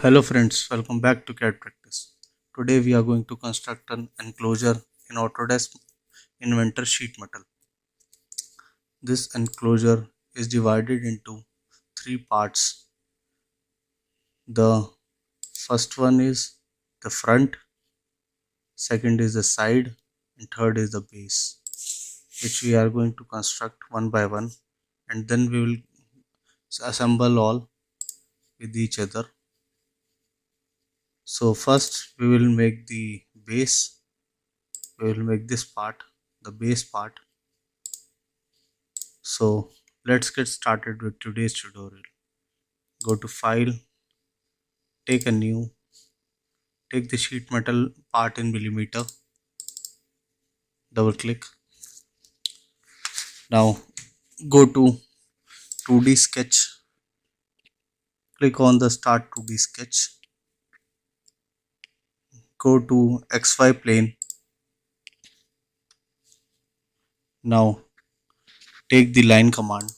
Hello friends, welcome back to CAD Practice. Today we are going to construct an enclosure in Autodesk Inventor Sheet Metal. This enclosure is divided into three parts. The first one is the front, second is the side, and third is the base, which we are going to construct one by one, and then we will assemble all with each other. So first we will make the base. We will make this part, the base part. So let's get started with today's tutorial. Go to file, take a new, take the sheet metal part in millimeter, double click. Now go to 2D sketch, click on the start 2D sketch, go to XY plane. Now take the line command,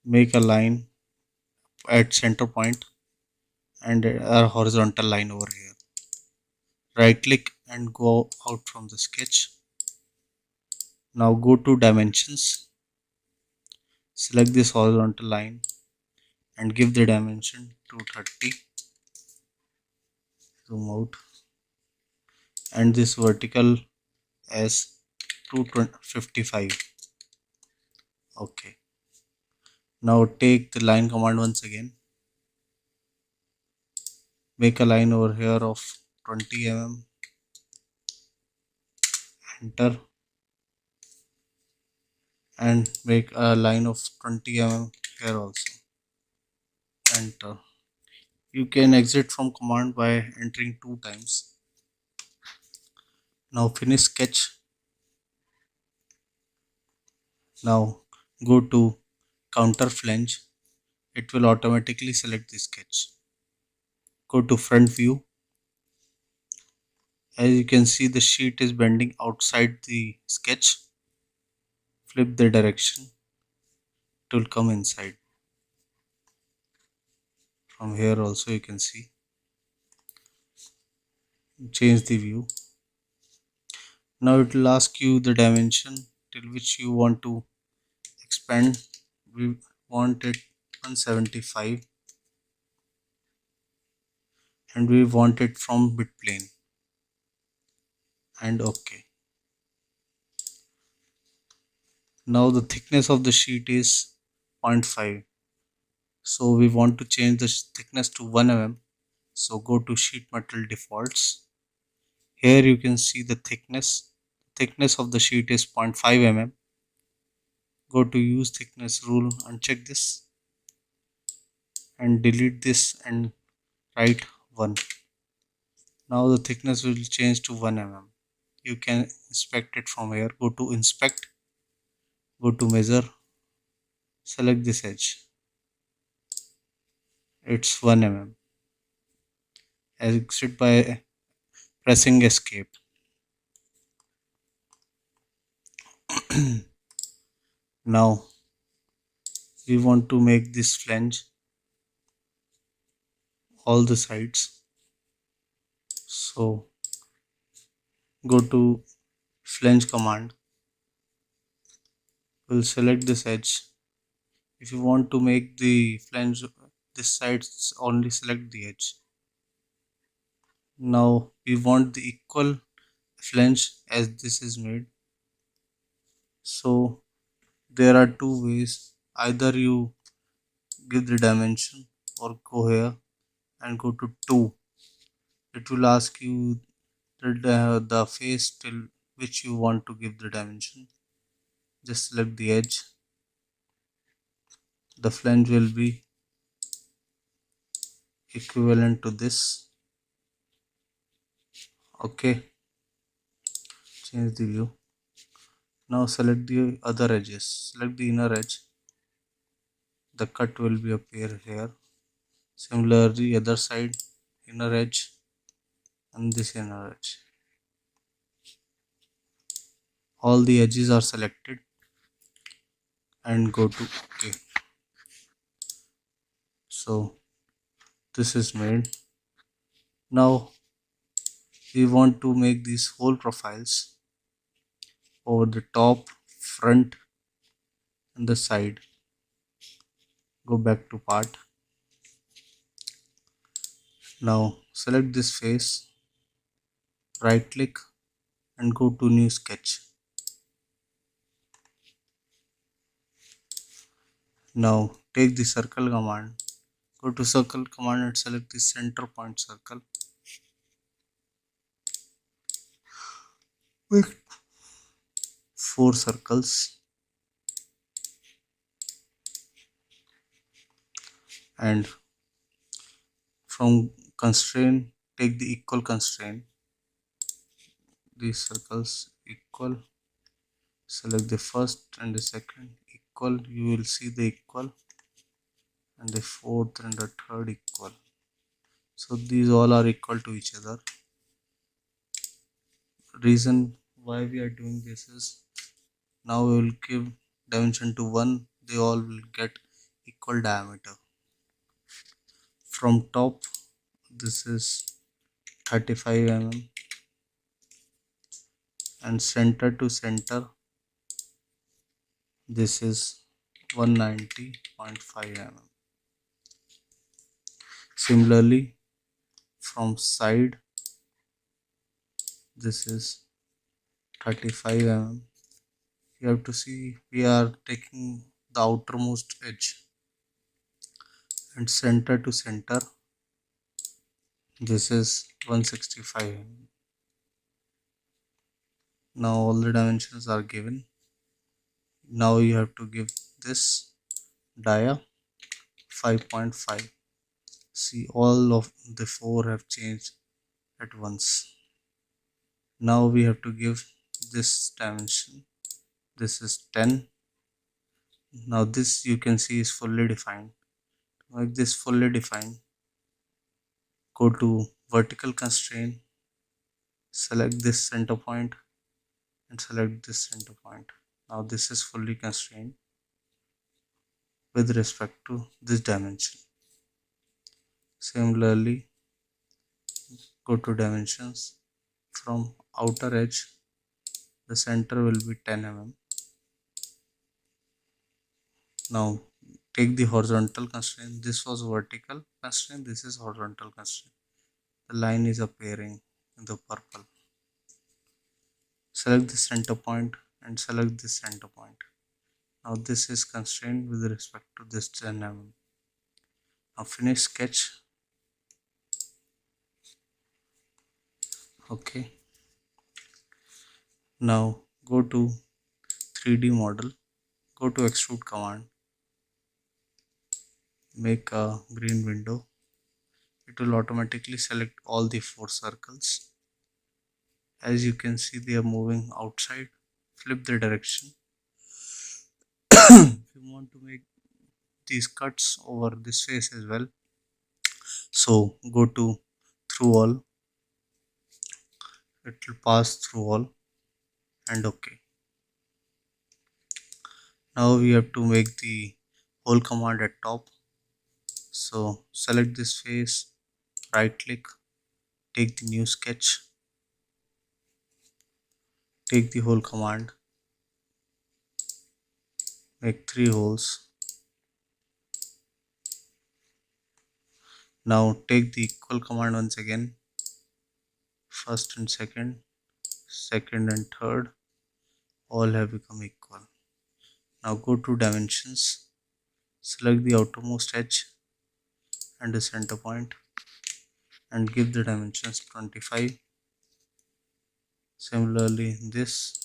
make a line at center point and a horizontal line over here. Right click and go out from the sketch. Now go to dimensions, select this horizontal line and give the dimension 230. Zoom out, and this vertical as 255. Okay, now take the line command once again, make a line over here of 20 mm, enter, and make a line of 20 mm here also, enter. You can exit from command by entering 2 times. Now finish sketch. Now go to counter flange, it will automatically select the sketch. Go to front view. As you can see, the sheet is bending outside the sketch. Flip the direction, it will come inside. From here also you can see. Change the view. Now it will ask you the dimension till which you want to expand. We want it 175 and we want it from mid plane, and OK. Now the thickness of the sheet is 0.5, so we want to change the thickness to 1 mm. So go to sheet metal defaults. Here you can see the thickness of the sheet is 0.5 mm. Go to use thickness rule, uncheck this and delete this and write 1. Now the thickness will change to 1 mm. You can inspect it from here. Go to inspect, go to measure, select this edge, it's 1 mm. Exit by pressing escape. Now we want to make this flange all the sides, so go to flange command, we'll select this edge. If you want to make the flange this side, only select the edge. Now we want the equal flange as this is made, so there are 2 ways. Either you give the dimension or go here and go to 2. It will ask you the face till which you want to give the dimension. Just select the edge. The flange will be equivalent to this. Okay, change the view. Now select the other edges. Select the inner edge. The cut will be appear here. Similarly, other side, inner edge and this inner edge. All the edges are selected and go to OK. So This is made. Now we want to make these whole profiles over the top, front and the side. Go back to part. Now select this face, right click and go to new sketch. Now take the circle command, go to circle command and select the center point circle. Make 4 circles and from constraint take the equal constraint. These circles equal, select the first and the second equal, you will see the equal, and the fourth and the third equal. So these all are equal to each other. Reason why we are doing this is now we will give dimension to 1, they all will get equal diameter. From top this is 35 mm and center to center this is 190.5 mm. Similarly from side this is 35 mm. You have to see we are taking the outermost edge, and center to center this is 165 mm. Now all the dimensions are given. Now you have to give this dia 5.5. See, all of the 4 have changed at once. Now we have to give this dimension. This is 10. Now this you can see is fully defined. To make this fully defined, go to vertical constraint, select this center point and select this center point. Now this is fully constrained with respect to this dimension. Similarly, go to dimensions. From outer edge, the center will be 10 mm. Now take the horizontal constraint. This was vertical constraint, this is horizontal constraint. The line is appearing in the purple. Select the center point and select this center point. Now this is constrained with respect to this 10 mm. Now finish sketch. Okay. Now go to 3D model, go to extrude command, make a green window. It will automatically select all the 4 circles. As you can see, they are moving outside. Flip the direction. If you want to make these cuts over this face as well, so go to through all, it will pass through all and OK. Now we have to make the whole command at top. So select this face, right click, take the new sketch, take the whole command, make 3 holes. Now take the equal command once again, first and second, second and third, all have become equal. Now go to dimensions, select the outermost edge and the center point and give the dimensions 25. Similarly this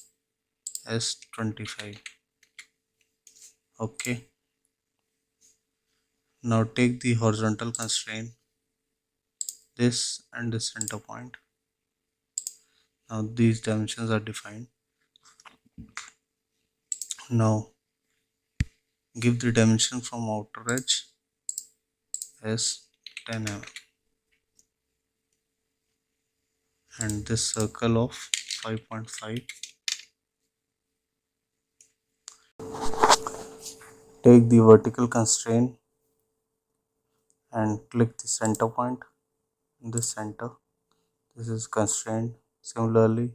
as 25. Okay. Now take the horizontal constraint, this and the center point. Now these dimensions are defined. Now give the dimension from outer edge as 10 mm and this circle of 5.5. Take the vertical constraint and click the center point in this center. This is constraint. Similarly,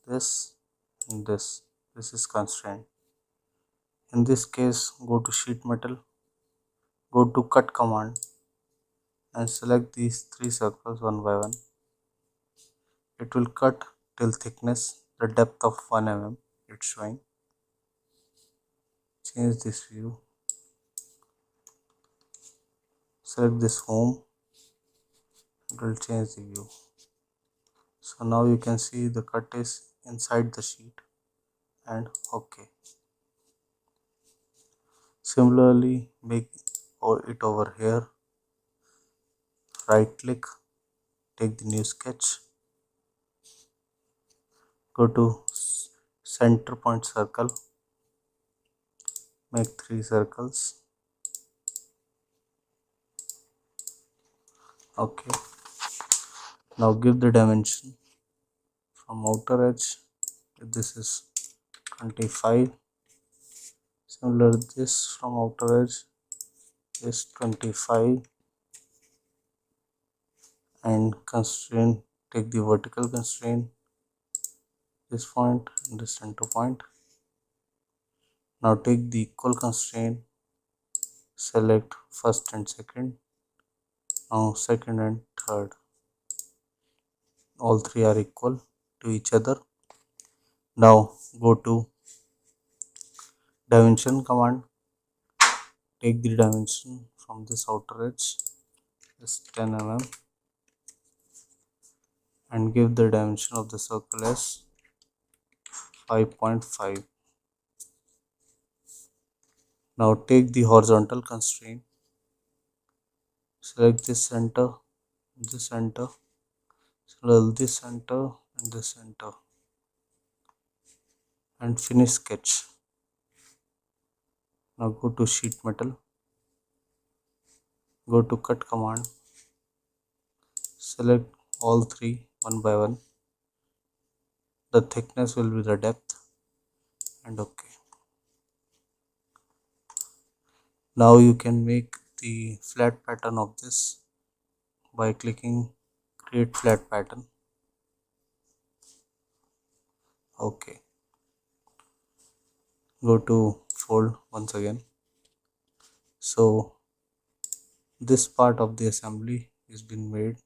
this and this is constraint. In this case, go to sheet metal, go to cut command and select these three circles one by one. It will cut till thickness, the depth of 1 mm it's showing. Change this view, select this home, it will change the view. So now you can see the cut is inside the sheet and OK. Similarly, make it over here, right click, take the new sketch, go to center point circle, make 3 circles. OK. Now give the dimension from outer edge. This is 25. Similar this from outer edge is 25 and constraint, take the vertical constraint, this point and the center point. Now take the equal constraint, select first and second, now second and third, all three are equal to each other. Now go to dimension command, take the dimension from this outer edge is 10 mm and give the dimension of the circle as 5.5. Now take the horizontal constraint, select this center, this center, select this center and this center and finish sketch. Now go to sheet metal, go to cut command, select all three one by one. The thickness will be the depth and OK. Now you can make the flat pattern of this by clicking create flat pattern. OK. Go to fold once again. So this part of the assembly has been made.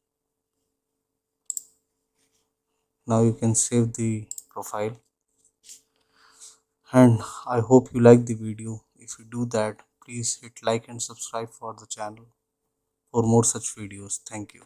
Now you can save the profile, and I hope you like the video. If you do that, please hit like and subscribe for the channel for more such videos. Thank you.